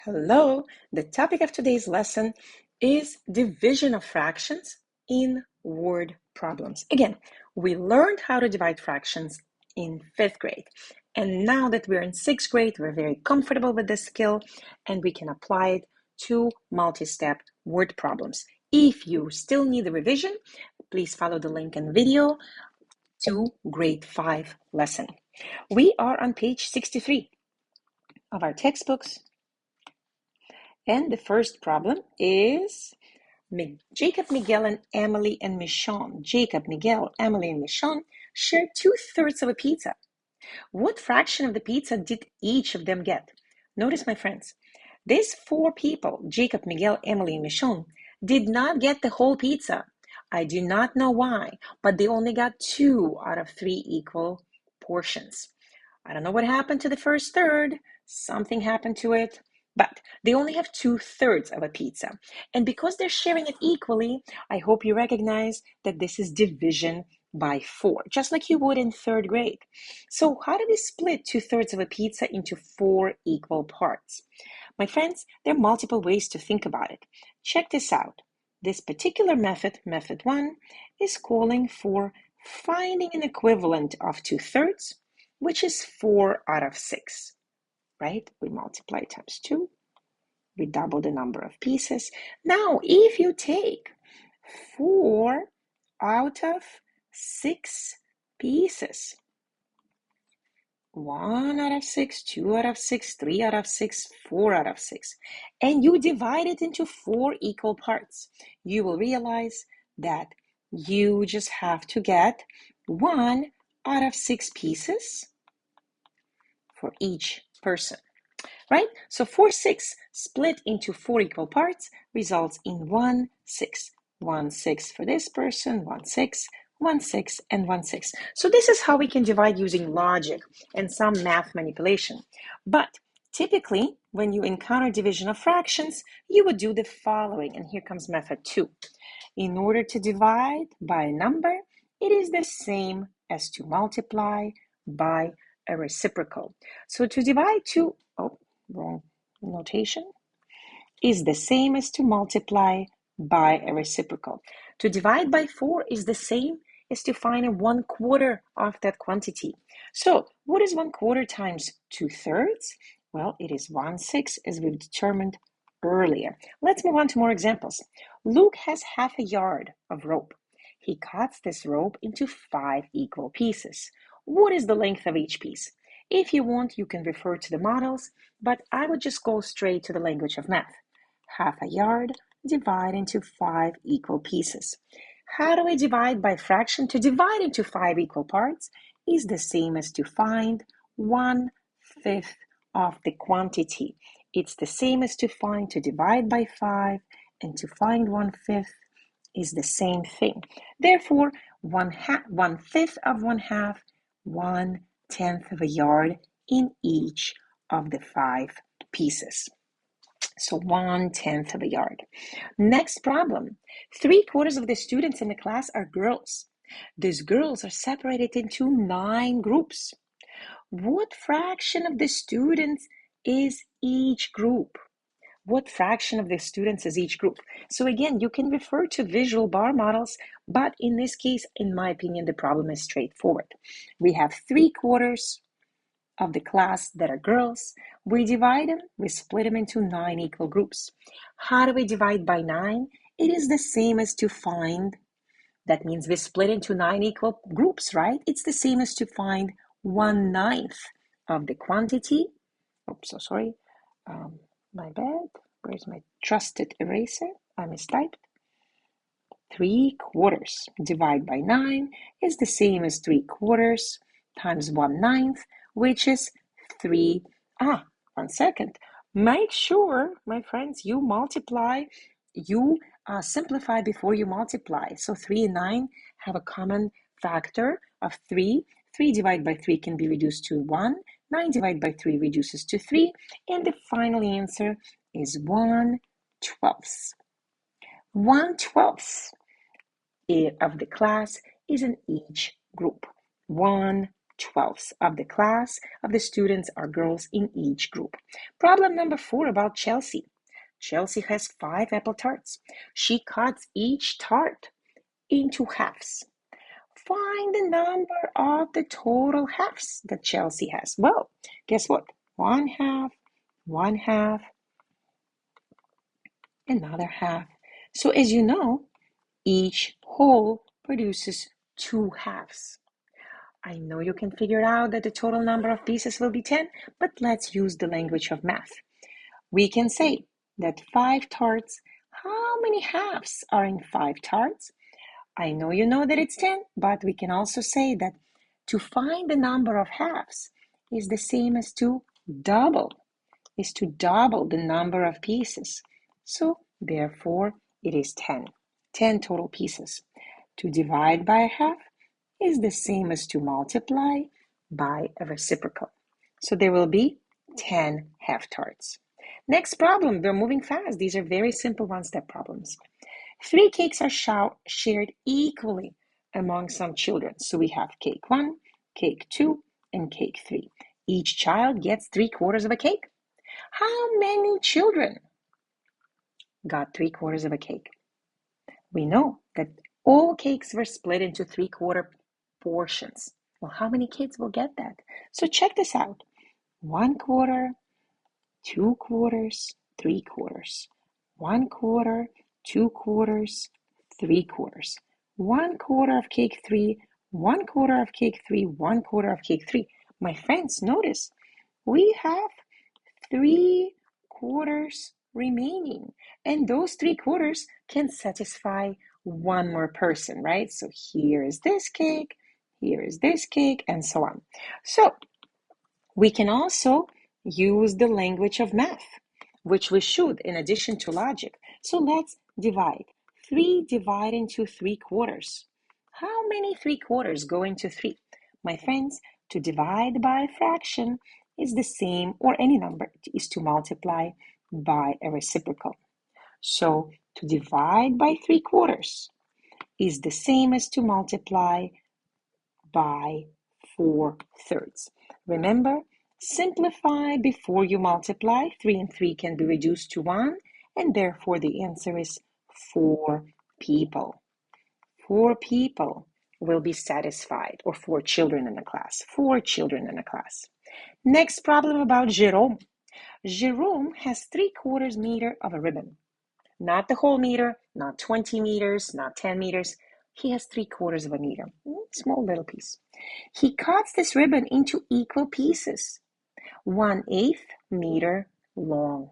Hello, the topic of today's lesson is division of fractions in word problems. Again, we learned how to divide fractions in 5th grade. And now that we're in 6th grade, we're very comfortable with this skill and we can apply it to multi-step word problems. If you still need a revision, please follow the link in the video to grade 5 lesson. We are on page 63 of our textbooks. And the first problem is Jacob, Miguel, and Emily and Michonne. Jacob, Miguel, Emily, and Michonne share 2/3 of a pizza. What fraction of the pizza did each of them get? Notice, my friends, these 4 people, Jacob, Miguel, Emily, and Michonne, did not get the whole pizza. I do not know why, but they only got 2 out of 3 equal portions. I don't know what happened to the first third. Something happened to it. But they only have 2/3 of a pizza. And because they're sharing it equally, I hope you recognize that this is division by 4, just like you would in 3rd grade. So how do we split 2/3 of a pizza into 4 equal parts? My friends, there are multiple ways to think about it. Check this out. This particular method, method 1, is calling for finding an equivalent of 2/3, which is 4 out of 6. Right? We multiply times 2. We double the number of pieces. Now, if you take 4 out of 6 pieces, 1 out of 6, 2 out of 6, 3 out of 6, 4 out of 6, and you divide it into 4 equal parts, you will realize that you just have to get 1 out of 6 pieces for each person, right? So 4/6 split into 4 equal parts results in 1/6. 1/6 for this person, 1/6, 1/6, and 1/6. So this is how we can divide using logic and some math manipulation. But typically, when you encounter division of fractions, you would do the following, and here comes method 2. In order to divide by a number, it is the same as to multiply by a reciprocal. So to divide wrong notation, is the same as to multiply by a reciprocal. To divide by 4 is the same as to find a 1/4 of that quantity. So what is 1/4 times 2/3? Well, it is 1/6 as we've determined earlier. Let's move on to more examples. Luke has half a yard of rope. He cuts this rope into 5 equal pieces. What is the length of each piece? If you want, you can refer to the models, but I would just go straight to the language of math. Half a yard, divide into 5 equal pieces. How do I divide by fraction? To divide into 5 equal parts is the same as to find 1/5 of the quantity. It's the same as to divide by 5, and to find 1/5 is the same thing. Therefore, 1/5 of 1/2, 1/10 of a yard in each of the 5 pieces. So 1/10 of a yard. Next problem. 3/4 of the students in the class are girls. These girls are separated into 9 groups. What fraction of the students is each group? What fraction of the students is each group? So again, you can refer to visual bar models, but in this case, in my opinion, the problem is straightforward. We have 3/4 of the class that are girls. We divide them, we split them into 9 equal groups. How do we divide by 9? It is the same as to find, that means we split into 9 equal groups, right? It's the same as to find 1/9 of the quantity. Oops, so sorry. My bad. Where's my trusted eraser? I mistyped. 3/4 divided by 9 is the same as 3/4 times 1/9, which is 3. 1 second. Make sure, my friends, you multiply, you simplify before you multiply. So 3 and 9 have a common factor of 3. 3 divided by 3 can be reduced to 1. 9 divided by 3 reduces to 3. And the final answer is 1/12. 1/12 of the class is in each group. 1/12. 5/12 of the class of the students are girls in each group. Problem number 4 about Chelsea. Chelsea has 5 apple tarts. She cuts each tart into halves. Find the number of the total halves that Chelsea has. Well, guess what? 1/2, 1/2, another half. So as you know, each whole produces 2 halves. I know you can figure out that the total number of pieces will be 10, but let's use the language of math. We can say that 5 tarts, how many halves are in 5 tarts? I know you know that it's 10, but we can also say that to find the number of halves is the same as to double the number of pieces. So therefore, it is 10. 10 total pieces. To divide by a half is the same as to multiply by a reciprocal. So there will be 10 half tarts. Next problem, we're moving fast. These are very simple one-step problems. 3 cakes are shared equally among some children. So we have cake 1, cake 2, and cake 3. Each child gets 3/4 of a cake. How many children got 3/4 of a cake? We know that all cakes were split into 3/4 portions. Well, how many kids will get that? So check this out. 1/4, 2/4, 3/4. 1/4, 2/4, 3/4. 1/4 of cake 3, 1/4 of cake 3, 1/4 of cake 3. My friends, notice we have 3/4 remaining, and those 3/4 can satisfy one more person, right? So here is this cake, and so on. So we can also use the language of math, which we should in addition to logic. So let's divide. 3 divided into 3/4. How many 3/4 go into 3? My friends, to divide by a fraction is the same, or any number is to multiply by a reciprocal. So to divide by 3/4 is the same as to multiply by 4/3. Remember, simplify before you multiply. 3 and 3 can be reduced to 1, and therefore the answer is 4 people. 4 people will be satisfied, or 4 children in the class. 4 children in the class. Next problem about Jerome. Jerome has 3/4 meter of a ribbon. Not the whole meter, not 20 meters, not 10 meters. He has 3/4 of a meter, small little piece. He cuts this ribbon into equal pieces, 1/8 meter long.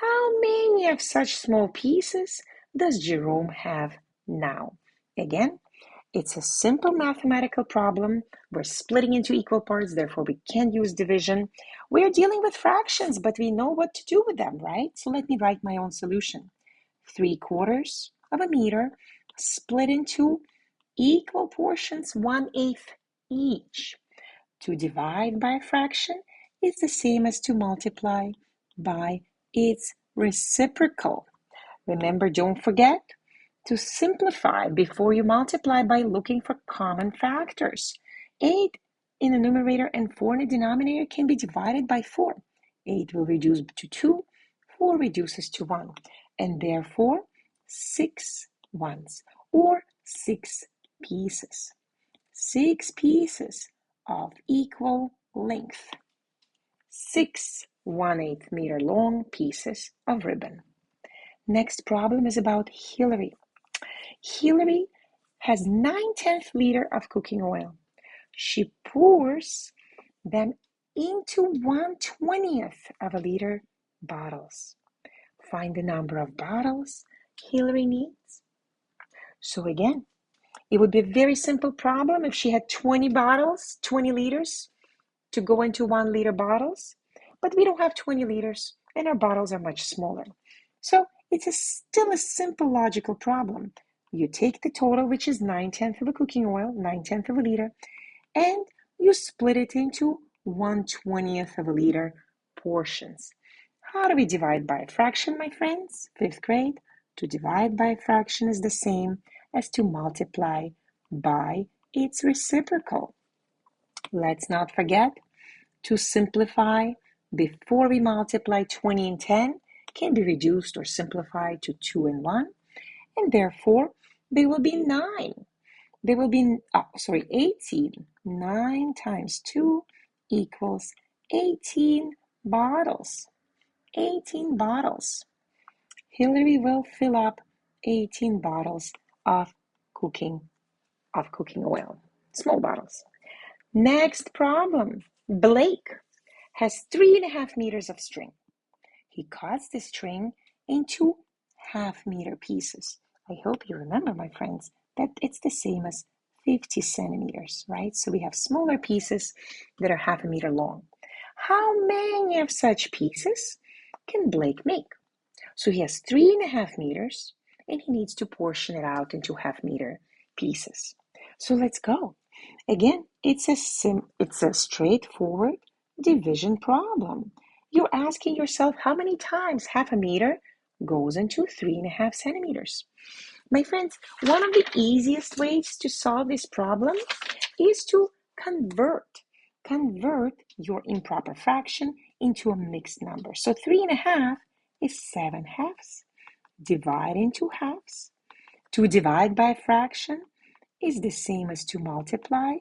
How many of such small pieces does Jerome have now? Again, it's a simple mathematical problem. We're splitting into equal parts, therefore we can't use division. We're dealing with fractions, but we know what to do with them, right? So let me write my own solution. 3/4 of a meter split into equal portions, 1/8 each. To divide by a fraction is the same as to multiply by its reciprocal. Remember, don't forget to simplify before you multiply by looking for common factors. 8 in the numerator and 4 in the denominator can be divided by 4. 8 will reduce to 2, 4 reduces to 1, and therefore 6 ones, or 6 pieces. 6 pieces of equal length. 6 1/8 meter long pieces of ribbon. Next problem is about Hillary. Hillary has 9/10 liter of cooking oil. She pours them into 1/20 of a liter bottles. Find the number of bottles Hillary needs. So again, it would be a very simple problem if she had 20 bottles, 20 liters to go into 1 liter bottles, but we don't have 20 liters and our bottles are much smaller. So it's still a simple logical problem. You take the total, which is 9/10 of a cooking oil, 9/10 of a liter, and you split it into 1/20 of a liter portions. How do we divide by a fraction, my friends? 5th grade. To divide by a fraction is the same as to multiply by its reciprocal. Let's not forget to simplify before we multiply. 20 and 10 can be reduced or simplified to 2 and 1, and therefore they will be 9. They will be, 18. 9 times 2 equals 18 bottles. 18 bottles. Hillary will fill up 18 bottles of cooking oil. Small bottles. Next problem. Blake has 3.5 meters of string. He cuts the string into half-meter pieces. I hope you remember, my friends, that it's the same as 50 centimeters, right? So we have smaller pieces that are half a meter long. How many of such pieces can Blake make? So he has 3.5 meters, and he needs to portion it out into half-meter pieces. So let's go. Again, it's a straightforward division problem. You're asking yourself how many times half a meter goes into 3.5 centimeters. My friends, one of the easiest ways to solve this problem is to convert your improper fraction into a mixed number. So 3.5 is 7 halves. Divide into halves. To divide by a fraction is the same as to multiply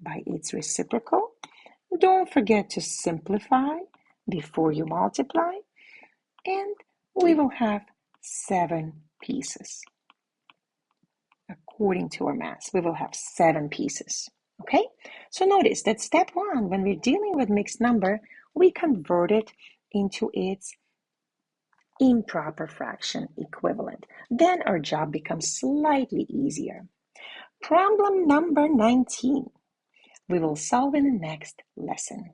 by its reciprocal. Don't forget to simplify before you multiply, and we will have 7 pieces. According to our math, we will have 7 pieces. Okay, so notice that step 1, when we're dealing with mixed number, we convert it into its improper fraction equivalent. Then our job becomes slightly easier. Problem number 19. We will solve in the next lesson.